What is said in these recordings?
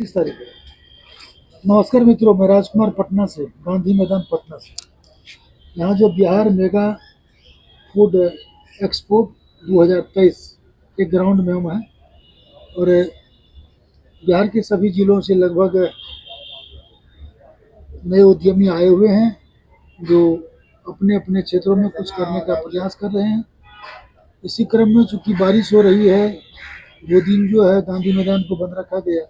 30 तारीख को। नमस्कार मित्रों, मैं राजकुमार पटना से, गांधी मैदान पटना से। यहाँ जो बिहार मेगा फूड एक्सपो 2023 के ग्राउंड में हम हैं और बिहार के सभी जिलों से लगभग नए उद्यमी आए हुए हैं जो अपने अपने क्षेत्रों में कुछ करने का प्रयास कर रहे हैं। इसी क्रम में चूँकि बारिश हो रही है, वो दिन जो है गांधी मैदान को बंद रखा गया।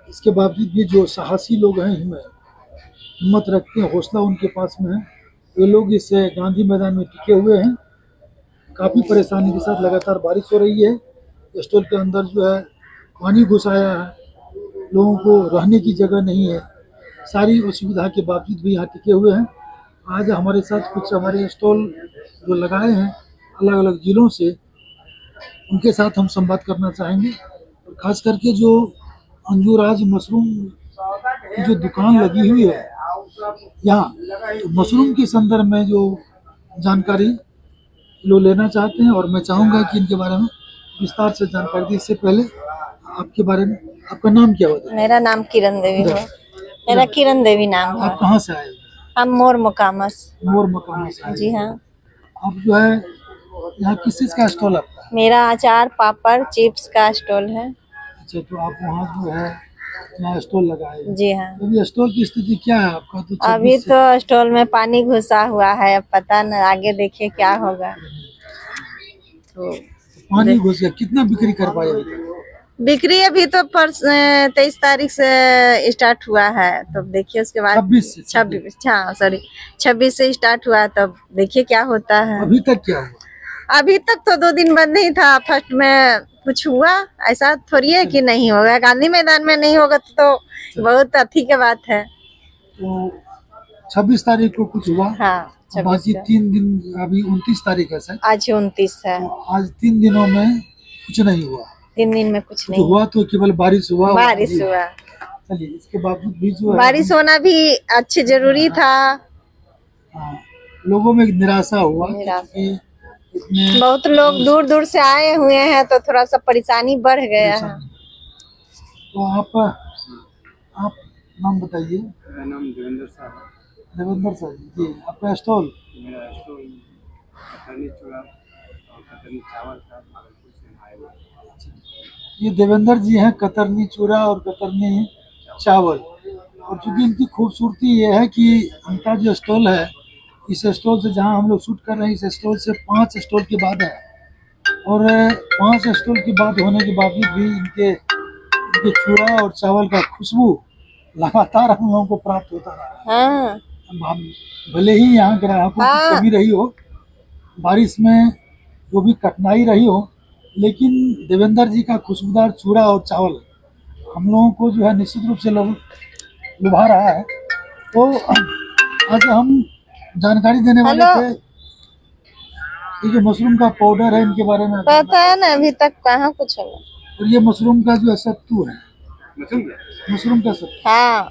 इसके बावजूद भी जो साहसी लोग हैं, हिम्मत रखते हैं, हौसला उनके पास में है, वे लोग इस गांधी मैदान में टिके हुए हैं। काफ़ी परेशानी के साथ लगातार बारिश हो रही है। स्टॉल के अंदर जो है पानी घुस आया है, लोगों को रहने की जगह नहीं है। सारी असुविधा के बावजूद भी यहाँ टिके हुए हैं। आज हमारे साथ कुछ हमारे स्टॉल जो लगाए हैं अलग अलग जिलों से, उनके साथ हम संवाद करना चाहेंगे। और खास करके जो अंजुराज मशरूम की जो दुकान लगी हुई है यहाँ, तो मशरूम के संदर्भ में जो जानकारी लोग लेना चाहते हैं और मैं चाहूँगा कि इनके बारे में विस्तार से जानकारी दी। इससे पहले आपके बारे में, आपका नाम क्या होता है? मेरा नाम किरण देवी है। मेरा किरण देवी नाम है। आप कहाँ से आए? हम मोर मुकामस। मोर मकाना से आए? जी हाँ। आप जो है यहाँ किस चीज़ का स्टॉल आपका? मेरा अचार पापड़ चिप्स का स्टॉल है। अच्छा, तो आप वहाँ जो है यहाँ स्टॉल लगाए हैं। जी हाँ। अभी स्टॉल की स्थिति क्या है आपका? तो अभी तो स्टॉल में पानी घुसा हुआ है, अब पता न आगे देखिए क्या होगा। तो पानी घुस गया, कितना बिक्री कर पाए अभी तक? बिक्री अभी तो 23 तारीख से स्टार्ट हुआ है, तो देखिए उसके बाद 26 से स्टार्ट हुआ, तब देखिए क्या होता है। अभी तक क्या हुआ? अभी तक तो 2 दिन बंद नहीं था। फर्स्ट में कुछ हुआ, ऐसा थोड़ी है कि नहीं होगा। गांधी मैदान में नहीं होगा तो बहुत अथी की बात है। तो 26 तारीख को कुछ हुआ। हाँ, बाकी 3 दिन, अभी 29 तारीख है सर। आज 29 है। तो आज 3 दिनों में कुछ नहीं हुआ। 3 दिन में कुछ नहीं हुआ तो केवल बारिश हुआ। बारिश हुआ। चलिए, इसके बावजूद भी जो है बारिश होना भी अच्छे जरूरी था। लोगों में निराशा हुआ। बहुत लोग दूर दूर से आए हुए हैं, तो थोड़ा सा परेशानी बढ़ गया है। तो आप नाम बताइए। मेरा नाम देवेंद्र साहब है। देवेंद्र सर जी, आपका स्टॉल? मेरा स्टॉल कतरनी चूड़ा और कतरनी चावल का भागलपुर से आए हुए। ये देवेंद्र जी हैं, कतरनी चूड़ा और कतरनी चावल। और चूँकि इनकी खूबसूरती ये है कि इनका जो स्टॉल है, इस स्टॉल से जहाँ हम लोग शूट कर रहे हैं, इस स्टॉल से 5 स्टॉल के बाद है। और 5 स्टॉल की बात होने के बावजूद भी इनके चूड़ा और चावल का खुशबू लगातार हम लोगों को प्राप्त होता रहा। हाँ। हम भले ही यहाँ ग्राहकों की कमी रही हो, बारिश में जो भी कठिनाई रही हो, लेकिन देवेंद्र जी का खुशबूदार चूड़ा और चावल हम लोगों को जो है निश्चित रूप से लुभा रहा है। तो आज हम जानकारी देने वाले थे, ये जो मशरूम का पाउडर है इनके बारे में पता है ना, अभी तक कहाँ कुछ होगा। और ये मशरूम का जो है सत्तू है, मशरूम का सत्तू। हाँ।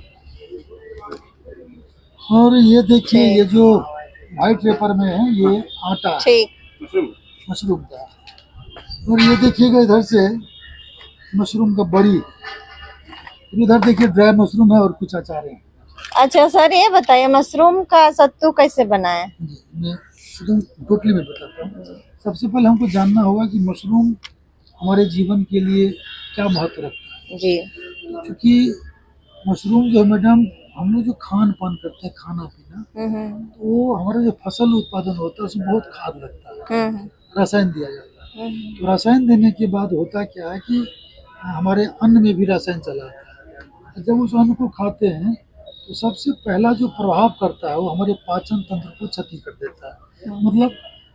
और ये देखिए, ये जो व्हाइट पेपर में है ये आटा है, ठीक, मशरूम का। और ये देखिएगा इधर से मशरूम का बड़ी, इधर देखिए ड्राई मशरूम है और कुछ अचार है। अच्छा सर, ये बताइए मशरूम का सत्तू कैसे बनाए? मैं टोटली में बताता हूँ। सबसे पहले हमको जानना होगा कि मशरूम हमारे जीवन के लिए क्या महत्व रखता है जी। क्योंकि मशरूम जो मैडम हम लोग जो खान पान करते हैं, खाना पीना, तो वो हमारा जो फसल उत्पादन होता है उसमें बहुत खाद लगता है, रसायन दिया जाता है। तो रसायन देने के बाद होता क्या है कि हमारे अन्न में भी रसायन चला आता है। जब उस अन्न को खाते हैं तो सबसे पहला जो प्रभाव करता है वो हमारे पाचन तंत्र को क्षति कर देता है। मतलब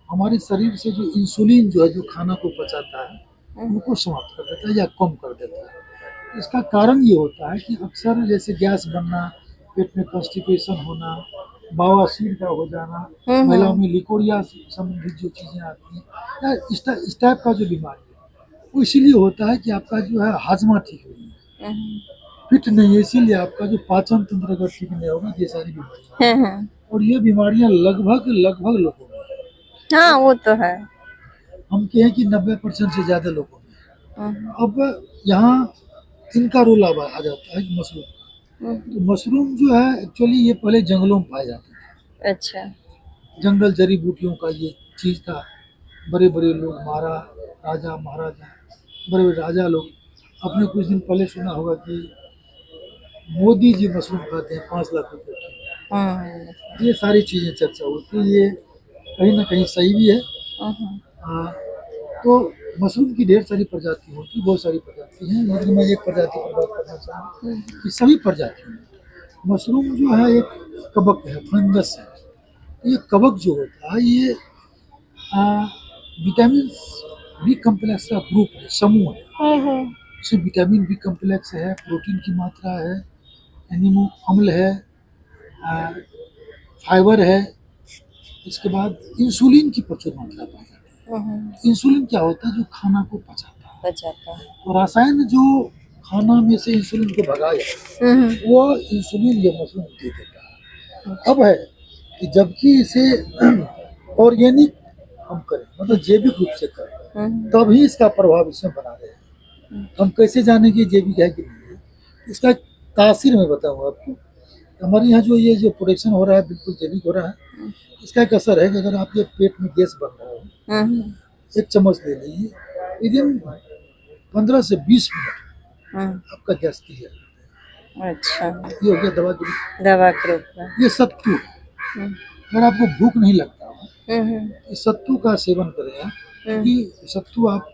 हमारे शरीर से जो इंसुलिन जो है, जो खाना को पचाता है, उनको समाप्त कर देता है या कम कर देता है। इसका कारण ये होता है कि अक्सर जैसे गैस बनना, पेट में कॉन्स्टिपेशन होना, बवासीर का हो जाना, महिलाओं में लिकोरिया संबंधित जो चीज़ें आती हैं, या इस टाइप का जो बीमारी है, वो इसीलिए होता है कि आपका जो है हाजमा ठीक नहीं है, फिट नहीं है। इसीलिए आपका जो पाचन तंत्र अगर ठीक नहीं होगा, ये सारी बीमारियाँ, और ये बीमारियाँ लगभग लोगों में है। हाँ, वो तो है। हम कहें कि 90% से ज़्यादा लोगों में। अब यहाँ इनका रोल अब आ जाता है मशरूम का। तो मशरूम जो है एक्चुअली ये पहले जंगलों में पाए जाते थे। अच्छा। जंगल जड़ी बूटियों का ये चीज़ था। बड़े बड़े लोग राजा महाराजा, बड़े बड़े राजा लोग, आपने कुछ दिन पहले सुना होगा कि मोदी जी मशरूम खाते हैं 5 लाख रुपए की। ये सारी चीज़ें चर्चा होती है, ये कहीं ना कहीं सही भी है। तो मशरूम की ढेर सारी प्रजाति होती है, बहुत सारी प्रजाति हैं, लेकिन मैं एक प्रजाति पर बात करना चाहूँगा कि सभी प्रजातियों में मशरूम जो है एक कवक है, फंगस है। ये कवक जो होता है ये विटामिन बी कम्प्लेक्स का ग्रुप है, समूह है। इसमें विटामिन बी कम्प्लेक्स है, प्रोटीन की मात्रा है, एनिमो अम्ल है, फाइबर है। इसके बाद इंसुलिन की प्रचुर मात्रा पाई जाती है। इंसुलिन क्या होता है? जो खाना को पचाता है। तो रसायन जो खाना में से इंसुलिन को भगाया, वो इंसुलिन ये मशरूम दे देता है। अब है कि जबकि इसे ऑर्गेनिक हम करें, मतलब जैविक रूप से करें, तभी इसका प्रभाव इसमें बना रहे हैं। हम कैसे जाने कि जैविक है कि नहीं है? इसका तासीर मैं बताऊंगा आपको। हमारे यहाँ जो ये प्रोडक्शन हो रहा है बिल्कुल जैविक हो रहा है। इसका एक असर है कि अगर आपके पेट में गैस बन रहा हो, 1 चम्मच ले लीजिए, विदिन 15 से 20 मिनट आपका गैस क्लियर हो जाएगा। अच्छा। ये हो गया दवा के रूप में। ये सत्तू है। अगर आपको भूख नहीं लगता हो, इस सत्तू का सेवन करें आप, क्योंकि सत्तू आप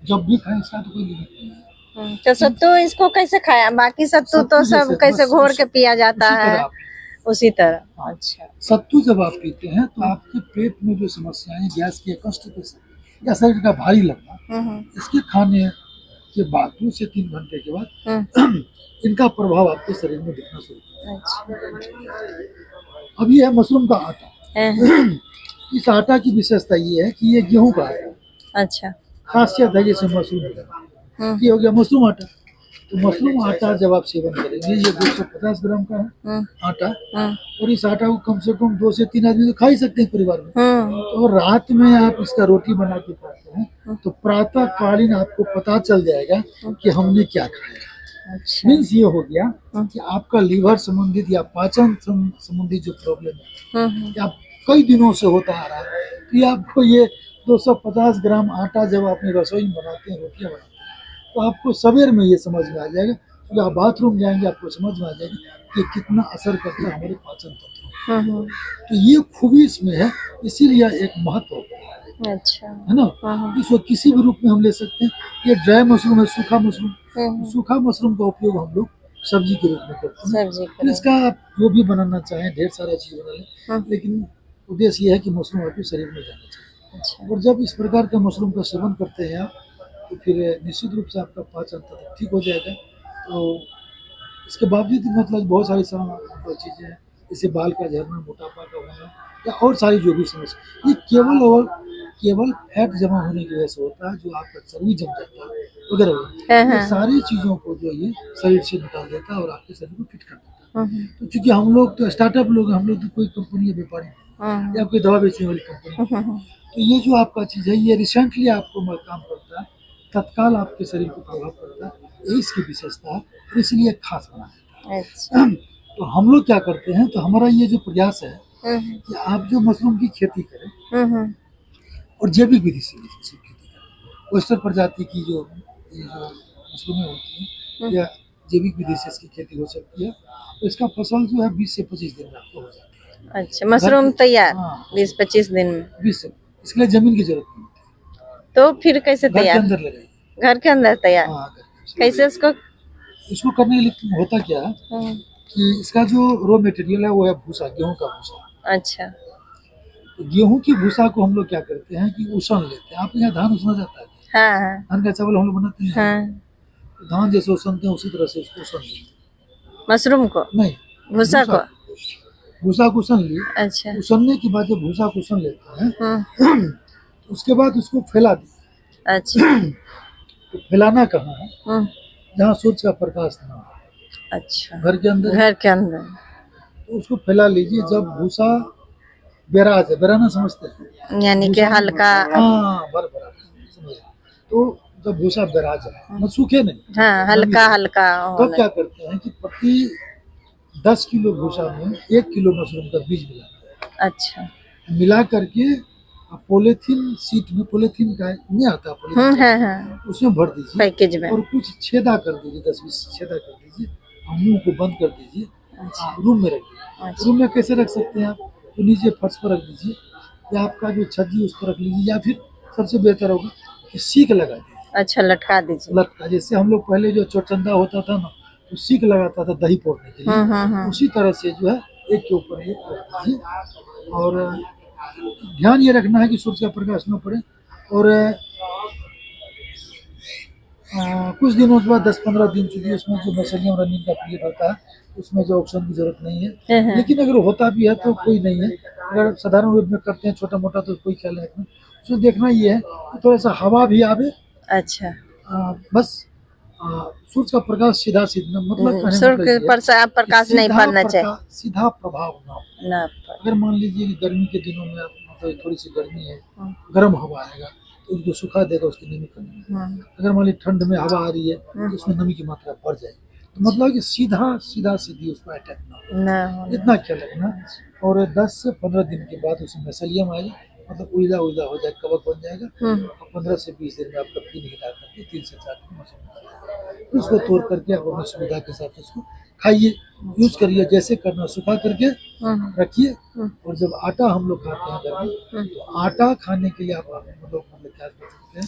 जब भी खाएं, इसका तो कोई लिमिट नहीं है। तो सत्तू इसको कैसे खाया? बाकी सत्तू तो सब कैसे घोर के पिया जाता है, उसी तरह। अच्छा। सत्तू जब आप पीते हैं तो आपके पेट में जो समस्याएं, गैस की कॉन्स्टिपेशन या शरीर का भारी लगना, इसके खाने के बाद 2 से 3 घंटे के बाद इनका प्रभाव आपके शरीर में दिखना शुरू होता है। अब ये है मशरूम का आटा। इस आटा की विशेषता ये है कि ये गेहूं का आटा। अच्छा। खासियत है जैसे मशरूम ये हो गया मशरूम आटा। तो मशरूम आटा जब आप सेवन करेंगे, ये 250 ग्राम का है आटा, और इस आटा को कम से कम 2 से 3 आदमी तो खा ही सकते हैं परिवार में। तो रात में आप इसका रोटी बना के खाते हैं तो प्रातः कालीन आपको पता चल जाएगा कि हमने क्या खाया। अच्छा। मीन्स ये हो गया कि आपका लीवर संबंधित या पाचन संबंधित जो प्रॉब्लम है या कई दिनों से होता आ रहा है, तो आपको ये 250 ग्राम आटा जब अपनी रसोई में बनाते हैं, रोटियां बनाते हैं, तो आपको सवेर में ये समझ में आ जाएगा। जब आप बाथरूम जाएंगे आपको समझ में आ जाएगा कि कितना असर करता है हमारे पाचन तंत्र। तो ये खूबी इसमें है, इसीलिए एक महत्व होता है। अच्छा। है ना? इसको किसी भी रूप में हम ले सकते हैं। ये ड्राई मशरूम है, सूखा मशरूम। सूखा मशरूम का उपयोग हम लोग सब्जी के रूप में करते हैं। तो इसका आप जो भी बनाना चाहें, ढेर सारा चीज बना लें, लेकिन उद्देश्य ये है कि मशरूम आपके शरीर में जाना चाहिए। अच्छा। और जब इस प्रकार के मशरूम का सेवन करते हैं आप, तो फिर निश्चित रूप से आपका पाचन तंत्र ठीक हो जाएगा। तो इसके बावजूद मतलब बहुत सारी चीज़ें हैं, जैसे बाल का झड़ना, मोटापा का होना, या और सारी जो भी समस्या, ये केवल फैट जमा होने की वजह से होता है, जो आपका चर्बी जम जाता है वगैरह वगैरह। ये सारी चीज़ों को जो ये शरीर से निकाल देता है और आपके शरीर को फिट कर देता है। तो चूंकि हम लोग तो स्टार्टअप लोग, हम लोग तो कोई कंपनी या व्यापारी या कोई दवा बेचने वाली कंपनी, तो ये जो आपका चीज़ है ये रिसेंटली आपको काम करता है, तत्काल आपके शरीर को प्रभाव करता है। यही इसकी विशेषता है, इसलिए खास बना देता है। अच्छा। तो हम लोग क्या करते हैं, तो हमारा ये जो प्रयास है कि आप जो मशरूम की खेती करें और जैविक विधि से खेती करें। ओयस्टर प्रजाति की जो मशरूमें होती हैं या जैविक विधि से इसकी खेती हो सकती है, तो इसका फसल जो है 20 से 25 दिन में आपको हो जाता है। अच्छा। मशरूम तैयार 20-25 दिन में? 20 से। इसके लिए जमीन की जरूरत नहीं होती। तो फिर कैसे तैयार? घर के अंदर लगाइए। घर के अंदर तैयार? कैसे इसको करने के लिए होता क्या है कि इसका जो रॉ मटेरियल है वो है भूसा, गेहूं का भूसा। अच्छा। तो गेहूं की भूसा को हम लोग क्या करते हैं कि उसन लेते हैं। आप यहाँ धान उसना जाता है? हाँ। धान का चावल हम लोग बनाते हैं। हाँ। तो धान जैसे उसनते हैं उसी तरह से उसको उसन लेते। मशरूम को नहीं, भूसा को उसन लिए। अच्छा। उसनने के बाद जब भूसा को उसन लेते हैं तो उसके बाद उसको फैला दिए। अच्छा। तो फैलाना कहाँ है? जहाँ सूरज का प्रकाश ना हो। अच्छा। घर के अंदर तो उसको फैला लीजिए। जब भूसा बेराना समझते हैं, यानी कि हल्का, हाँ, भर समझ। तो तो भूसा बेरा जाए, मतलब सूखे नहीं। हाँ, हल्का हल्का तो क्या करते हैं कि प्रति 10 किलो भूसा में 1 किलो मशरूम का बीज मिलाते हैं। अच्छा। मिला करके पॉलीथीन सीट में, पॉलीथीन का नहीं आता पॉलीथीन, हाँ उसमें भर दीजिए पैकेज में। और कुछ छेदा कर दीजिए, 10-20 छेदा कर दीजिए और मुंह को बंद कर दीजिए। अच्छा। रूम में रख दीजिए। अच्छा। रूम में कैसे रख सकते हैं आप, तो नीचे फर्श पर रख दीजिए या आपका जो छज्जी उस पर रख लीजिए, या फिर सबसे बेहतर होगा कि सीख लगा दीजिए। अच्छा, लटका दीजिए। लटका, जैसे हम लोग पहले जो चौचंदा होता था ना, तो सीख लगाता था दही पोड़ने के लिए, उसी तरह से जो है एक के ऊपर एक रख दीजिए। और ध्यान ये रखना है कि सूर्य का प्रकाश न पड़े। और कुछ दिनों के बाद 10-15 दिन चुकी उसमें जो मेसेलियम रनिंग का पीरियड होता है, उसमें जो ऑक्सीजन की जरूरत नहीं है। लेकिन अगर होता भी है तो कोई नहीं है, अगर साधारण रूप में करते हैं छोटा मोटा तो कोई ख्याल नहीं रखना। उसमें देखना ये है कि थोड़ा सा हवा भी आवे। अच्छा। बस सूर्य का प्रकाश सीधा सीधा, मतलब सूर्य के प्रकाश नहीं पड़ना चाहिए, सीधा प्रभाव ना। अगर मान लीजिए कि गर्मी के दिनों में मतलब थोड़ी सी गर्मी है, गर्म हवा आएगा तो उनको सुखा देगा, उसकी नमी कमी। अगर मान लीजिए ठंड में हवा आ रही है तो उसमें नमी की मात्रा बढ़ जाएगी। तो मतलब कि सीधी उस पर अटैक ना हो, इतना ख्याल रखना। और 10 से 15 दिन के बाद उसमें मेसेलियम आएगा, मतलब उलझा हो जाएगा, कवक बन जाएगा। और 15 से 20 दिन में आपका पिन हिला करके 3 से 4 दिन मशरूम तो उसको तोड़ करके आप अपनी सुविधा के साथ उसको खाइए, यूज करिए। जैसे करना, सुखा करके रखिए। और जब आटा हम लोग खाते हैं घर में, तो आटा खाने के लिए आप मतलब क्या कर सकते हैं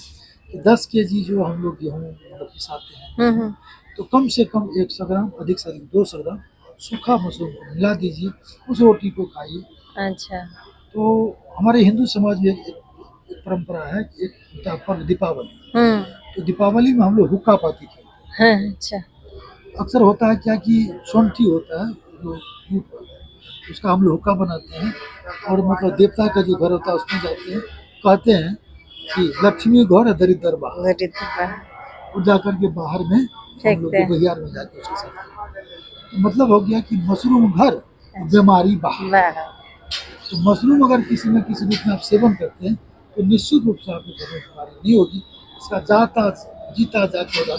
कि 10 kg जो हम लोग गेहूँ मतलब पिसाते हैं, तो कम से कम 100 ग्राम, अधिक से अधिक 200 ग्राम सूखा मशरूम को मिला दीजिए, उस रोटी को खाइए। अच्छा। तो हमारे हिंदू समाज में एक परंपरा है, एक पर्व दीपावली। तो दीपावली में हम लोग हुक्का पाती खेलते हैं। अच्छा। अक्सर होता है क्या कि सोंठी होता है जो उसका हम लोग हुक्का बनाते हैं, और मतलब देवता का जो घर होता है उसमें जाते हैं, कहते हैं कि लक्ष्मी घर दरिद्र बाहर, और जाकर के बाहर में हम लोग बहियार में जाके उसके साथ, मतलब हो गया कि मशरूम घर, बीमारी बाहर। तो मशरूम अगर किसी न किसी रूप में आप सेवन करते हैं तो निश्चित रूप से आपके घर में बीमारी नहीं होगी। इसका जाता जीता जागता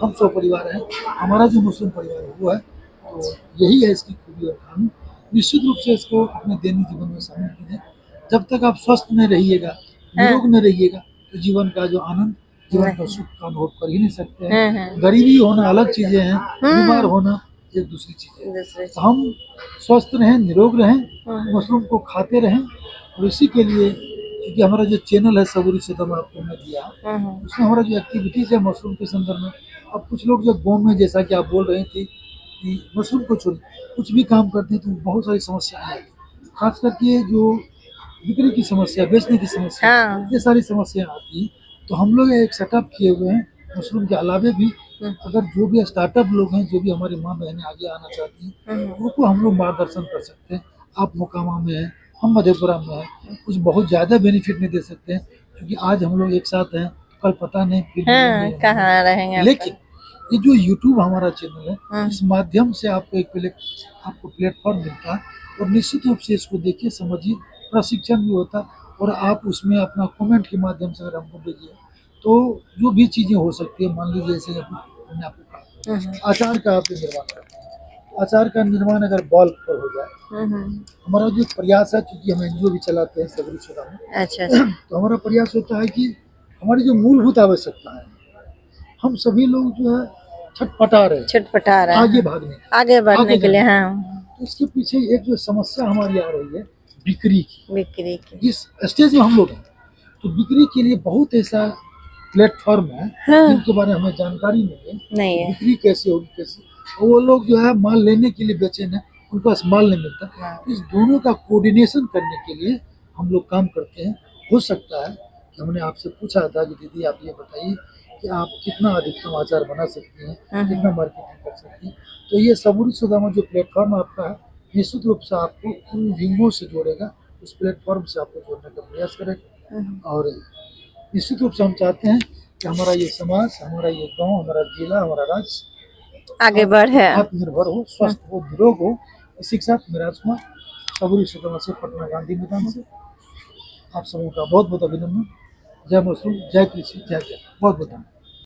हम सब परिवार है, हमारा जो मुस्लिम परिवार है वो है। तो यही है इसकी खूबी और खामी। निश्चित रूप से इसको अपने दैनिक जीवन में शामिल कीजिए। जब तक आप स्वस्थ नहीं रहिएगा, निरोग नहीं रहिएगा, तो जीवन का जो आनंद, जीवन का सुख का अनुभव कर ही नहीं सकते हैं। गरीबी होना अलग चीजें हैं, बीमार होना एक दूसरी चीज है। तो हम स्वस्थ रहें, निरोग रहें, मशरूम को खाते रहें। और इसी के लिए क्योंकि हमारा जो चैनल है सबूरी सदम आपको हमने दिया, उसमें हमारा जो एक्टिविटीज है मशरूम के संदर्भ में, अब कुछ लोग जो गाँव में जैसा कि आप बोल रहे थे कि मशरूम को छोड़ कुछ भी काम करते हैं तो बहुत सारी समस्याएं आती हैं, खास करके जो बिक्री की समस्या, बेचने की समस्या, ये सारी समस्याएं आती हैं। तो हम लोग एक सेटअप किए हुए हैं मशरूम के अलावे भी। अगर जो भी स्टार्टअप लोग हैं, जो भी हमारी माँ बहनें आगे आना चाहती हैं, उनको हम लोग मार्गदर्शन कर सकते हैं। आप मोकामा में हैं, हम मधेपुरा में हैं, कुछ बहुत ज़्यादा बेनिफिट नहीं दे सकते हैं क्योंकि आज हम लोग एक साथ हैं, कल पता नहीं फिर कहाँ रहेंगे। लेकिन ये जो YouTube हमारा चैनल है, इस माध्यम से आपको आपको प्लेटफॉर्म मिलता है, और निश्चित रूप से इसको देखिए, समझिए, प्रशिक्षण भी होता है। और आप उसमें अपना कमेंट के माध्यम से अगर हमको भेजिए तो जो भी चीज़ें हो सकती है, मान लीजिए जैसे हमने आपको कहा अचार का आप निर्माण करते हैं, अचार का निर्माण अगर बल्क पर हो जाए, हमारा जो प्रयास है, क्योंकि हम NGO भी चलाते हैं सबरी सदा में, तो हमारा प्रयास होता है कि हमारी जो मूलभूत आवश्यकता है, हम सभी लोग जो है छटपटा रहे आगे बढ़ने के लिए। तो इसके पीछे एक जो समस्या हमारी आ रही है बिक्री की। जिस स्टेज में हम लोग हैं, तो बिक्री के लिए बहुत ऐसा प्लेटफॉर्म है जिनके बारे में हमें जानकारी नहीं है। बिक्री कैसे होगी, कैसे, और वो लोग जो है माल लेने के लिए बेचैन है, उनके पास माल नहीं मिलता। इस दोनों का कोऑर्डिनेशन करने के लिए हम लोग काम करते हैं। हो सकता है कि हमने आपसे पूछा था कि दीदी आप ये बताइए कि आप कितना अधिकतम अचार बना सकती हैं, कितना मार्केटिंग कर सकती हैं। तो ये सबूरी सुदामा जो प्लेटफॉर्म आपका है, निश्चित रूप से आपको उन विंगों से जोड़ेगा, उस प्लेटफॉर्म से आपको जोड़ने का प्रयास करेगा। और निश्चित रूप से हम चाहते हैं कि हमारा ये समाज, हमारा ये गांव, हमारा जिला, हमारा राज्य आगे बढ़े, आत्मनिर्भर हो, स्वस्थ हो, निरोग हो। इसी के साथ मेरा आत्मा सबूरी सुदामा से पटना गांधी मैदान से आप सबों का बहुत बहुत अभिनंदन। जय मशरूम, जय कृषि, जय जय, बहुत बहुत धन्यवाद।